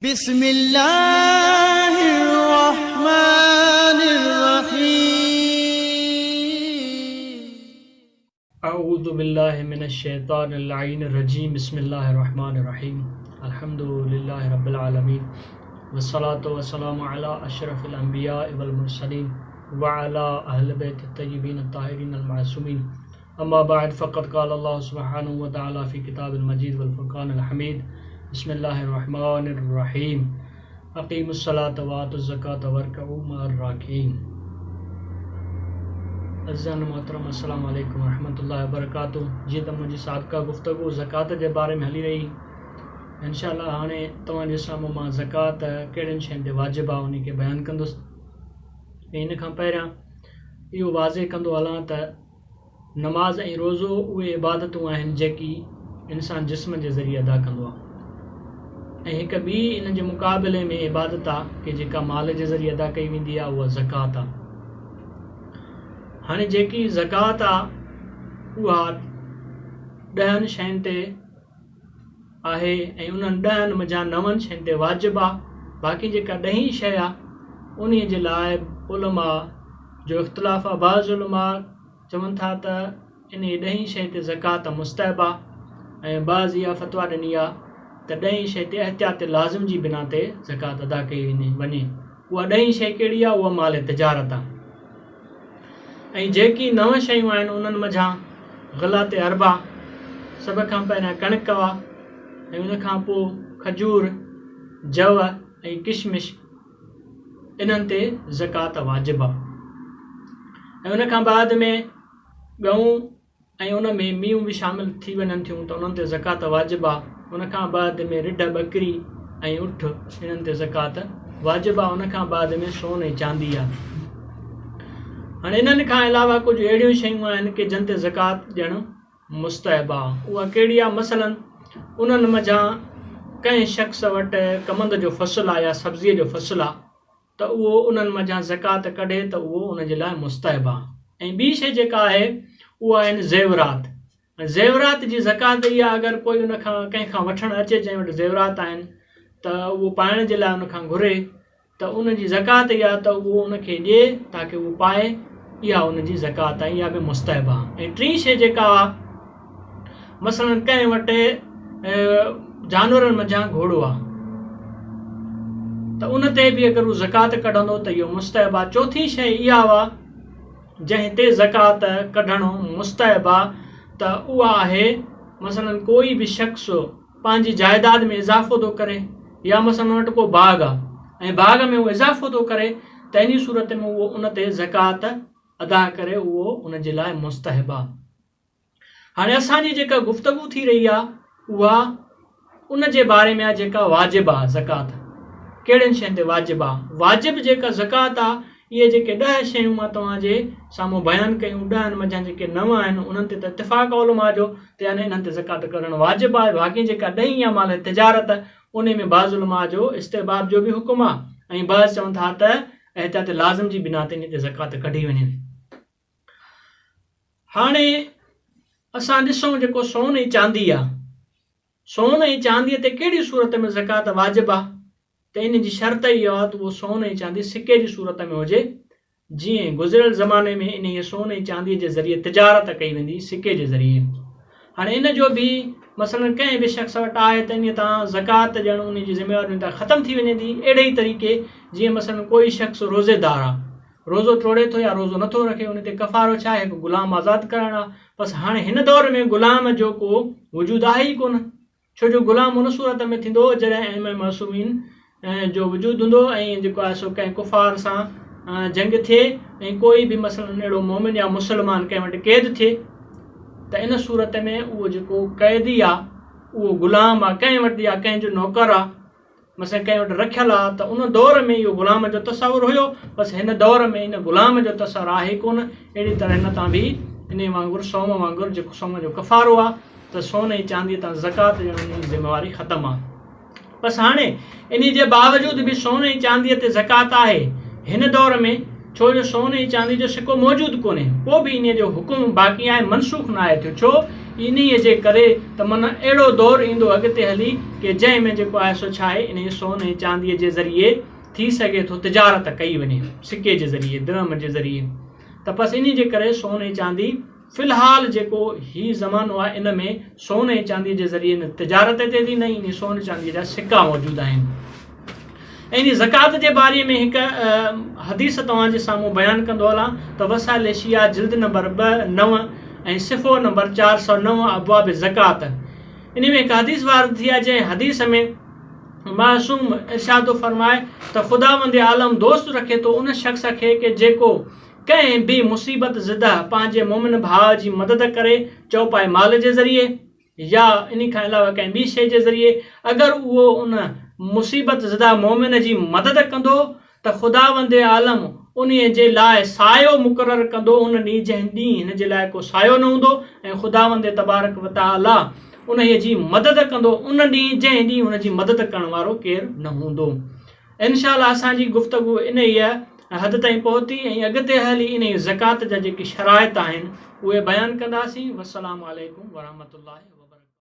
बिस्मिल्लाहिर्रहमानिर्रहीम। अऊज़ु बिल्लाहि मिनश्शैतानिर रजीम। बिस्मिल्लाहिर्रहमानिर्रहीम। अल्हम्दुलिल्लाहि रब्बिल आलमीन वस्सलातु वस्सलामु अला अशरफिल अंबिया वल मुरसलीन व अला अहलि बैति तय्यिबीन अत्ताहिरीन अल मासूमीन। अम्मा बाद फ़क़द क़ाल अल्लाहु सुब्हानहु व तआला फ़ी किताबिल मजीद वल फ़ुरक़ानिल हमीद। बिस्मिल्लाहिर्रहमानिर्रहीम। अक़ीमुस्सलात व आतुज़ ज़कात वरकऊ मअर राकिईन। अज़ीज़ान मोहतरम, अस्सलामु अलैकुम व रहमतुल्लाहि व बरकातुहू। जीअं त मुंहिंजी साबिक़ा गुफ़्तगू ज़कात जे बारे में हली रही, इंशाअल्लाह हाणे तव्हांजे साम्हूं मां ज़कात कहिड़ियुनि शयुनि ते वाजिबु आहे उन खे बयानु कंदुसि। इन खां पहिरियां इहो वाज़े कंदो हलां त नमाज़ ऐं रोज़ो उहे इबादतूं आहिनि जेकी इंसान जिस्म जे ज़रिए अदा कंदो आहे, ऐं हिकु ॿी इन जे मुक़ाबले में इबादत आहे कि जेका माल जे ज़रिए अदा कई वेंदी आहे, उहा ज़कात आहे। हाणे जेकी ज़कात आहे उहा 10 शयुनि ते आहे ऐं उन्हनि 10 मंझां 9 शयुनि ते वाजिबु आहे। बाक़ी जेका 10 शइ आहे उन जे लाइ उलमा जो इख़्तिलाफ़ आहे। बाज़ उलमा चवनि था त इन 10 शइ ते ज़कात मुस्तहब आहे, ऐं बाज़ इहा फ़तवा ॾिनी आहे त 10 शइ ते एहतियात लाज़िम जी बिना ते ज़कात अदा कई वञे। उहा 10 शइ कहिड़ी आहे? उहा माल तिजारत आहे। ऐं जेकी 9 शयूं आहिनि उन्हनि मंझां ग़लात अरबा, सभ खां पहिरियां कणिक आहे, ऐं उन खां पोइ खजूर, जव ऐं किशमिश, इन्हनि ते ज़कात वाजिबु आहे। ऐं उन खां बाद में गऊं ऐं उन में मीयूं बि शामिलु थी वञनि थियूं त उन्हनि ते ज़कात वाजिबु आहे। उन खां बाद में रिढ, बकरी ऐं उठ, इन्हनि ते ज़कात वाजिबु आहे। उन खां बाद में सोन ऐं चांदी आहे। हाणे इन्हनि खां अलावा कुझु अहिड़ियूं शयूं आहिनि कि जिन ते ज़कात ॾियणु मुस्तहब आहे। उहा कहिड़ी आहे? मसलन उन्हनि मंझां कंहिं शख़्स वटि कमंद जो फ़सुलु आहे या सब्ज़ीअ जो फ़सुलु आहे त उहो उन्हनि मंझां ज़कात कढे त उहो उन जे लाइ मुस्तहब आहे। ऐं ॿी शइ जेका आहे उहा आहिनि ज़ेवरात। ज़ेवरात जी ज़कात इहा, अगरि कोई उन खां कंहिंखां वठणु अचे जंहिं वटि ज़ेवरात आहिनि त उहो पाइण जे लाइ उन खां घुरे त उन जी ज़कात इहा त उहो उनखे ॾिए ताकी उहो पाए, इहा उन जी ज़कात आहे, इहा बि मुस्तहब आहे। ऐं टी शइ जेका आहे, मसलन कंहिं वटि जानवरनि मंझां घोड़ो आहे त उन ते बि अगरि उहो ज़कात कढंदो त इहो मुस्तहब आहे। चौथी शइ इहा आहे जंहिं ते ज़कात कढणु मुस्तहब आहे त उहा आहे मसलन कोई बि शख़्स पंहिंजी जाइदाद में इज़ाफ़ो थो करे, या मसलन वटि को बाग़ आहे ऐं बाग़ में उहो इज़ाफ़ो थो करे त इन सूरत में उहो उन ते ज़कात अदा करे, उहो उन जे लाइ मुस्तहब आहे। हाणे असांजी जेका गुफ़्तगू थी रही आहे उहा उन जे बारे में आहे जेका वाजिबु आहे ज़कात। कहिड़ियुनि शयुनि ते वाजिबु आहे? वाजिबु जेका ज़कात आहे, इहे जेके 10 शयूं मां तव्हांजे साम्हूं बयानु कयूं, 10 मंझां जेके 9 आहिनि उन्हनि ते त इत्तिफ़ाक़ उलमा जो त यानी इन्हनि ते ज़कात करणु वाजिबु आहे। बाक़ी जेका 10 या माल तिजारत, उन में बाज़ उलमा जो इस्तिहबाब जो बि हुकुम आहे, ऐं बाज़ चवनि था त एहतियात लाज़िम जी बिना ते इन ते ज़कात कढी वञे। हाणे असां ॾिसूं जेको सोन ऐं चांदी आहे, सोन ऐं चांदीअ ते कहिड़ी सूरत में ज़कात वाजिबु आहे त इन जी शर्त इहा आहे त उहो सोन ऐं चांदी सिके जी सूरत में हुजे। जीअं गुज़िरियल ज़माने में इन सोन ऐं चांदीअ जे ज़रिए तिजारत कई वेंदी सिके जे ज़रिए। हाणे इन जो बि मसलन कंहिं बि शख़्स वटि आहे त इन तां ज़कात ॾियणु उन जी ज़िमेवारी तां ख़तमु थी वञे थी। अहिड़े ई तरीक़े जीअं मसलन कोई शख़्स रोज़ेदार आहे, रोज़ो तोड़े थो या रोज़ो नथो रखे, उन ते कफ़ारो छा आहे? हिकु ग़ुलाम आज़ादु करणु आहे। बसि हाणे हिन दौर में ग़ुलाम जो को वजूदु आहे ई कोन, छो जो ग़ुलाम उन सूरत में थींदो जॾहिं अइम्मा मासूमीन जो वजूदु हूंदो ऐं जेको आहे सो कंहिं कुफ़ार सां जंग थिए ऐं कोई बि मसलन अहिड़ो मोमिन या मुस्लमान कंहिं वटि क़ैद थिए त इन सूरत में उहो जेको क़ैदी आहे उहो ग़ुलाम आहे, कंहिं वटि या कंहिंजो नौकर आहे, मसलन कंहिं वटि रखियलु आहे, त उन दौर में इहो ग़ुलाम जो तसवुरु हुयो। बसि हिन दौर में इन ग़ुलाम जो तसवुरु आहे कोन। अहिड़ी तरह हिन तां बि इन वांगुरु सोम वांगुरु जेको सोम जो कफ़ारो आहे त सोन ऐं चांदीअ तां ज़कात ॾियण जी ज़िमेवारी ख़तमु आहे। बसि हाणे इन जे बावजूदि बि सोन ऐं चांदीअ ते ज़कात आहे हिन दौर में, छो जो सोन ऐं चांदी जो सिको मौजूदु कोन्हे, पोइ बि इन जो हुकुम बाक़ी आहे, मनसूख़ न आहे थियो। छो इन्हीअ जे करे त माना अहिड़ो दौरु ईंदो अॻिते हली कि जंहिंमें जेको आहे सो छा आहे इन सोन ऐं चांदीअ जे ज़रिए थी सघे थो तिजारत कई वञे, सिके जे ज़रिए, दिरहम जे ज़रिए। त बसि इन जे करे सोन ऐं चांदी फ़िलहालु जेको हीउ ज़मानो आहे इन में सोन ऐं चांदीअ जे ज़रिए तिजारत थिए थी, न इन सोन चांदीअ जा सिका मौजूदु आहिनि। ऐं इन ज़कात जे बारे में हिकु हदीस तव्हांजे साम्हूं बयानु कंदो हलां त वसाइल शिया जिल्द नंबर 9 ऐं सिफ़ो नंबर 409 अबवाब ज़कात, इन में हिकु हदीस वार थी आहे जंहिं हदीस में मासूम इरशाद फरमाए त ख़ुदावंद आलम दोस्त रखे थो उन शख़्स खे कि जेको कंहिं बि मुसीबत ज़िदा पंहिंजे मोमिन भाउ जी मदद करे, चओ पाए माल जे ज़रिए या इन खां अलावा कंहिं ॿी शइ जे ज़रिए, अगरि उहो उन मुसीबत ज़िदा मोमिन जी मदद कंदो त ख़ुदावंद आलम उन जे लाइ सायो मुक़ररु कंदो, उन ॾींहुं जंहिं ॾींहुं हिन जे लाइ को सायो न हूंदो, ऐं ख़ुदावंद तबारक व तआला उन जी मदद कंदो उन ॾींहुं जंहिं ॾींहुं उन जी मदद करण वारो केरु न हूंदो। इंशाअल्लाह असांजी गुफ़्तगू इन ई हद ताईं पहुती ऐं अॻिते हली इन ज़कात जा जेके शराइत आहिनि उहे बयानु कंदासीं। वस्सलामु अलैकुम वरहमतुल्लाहि।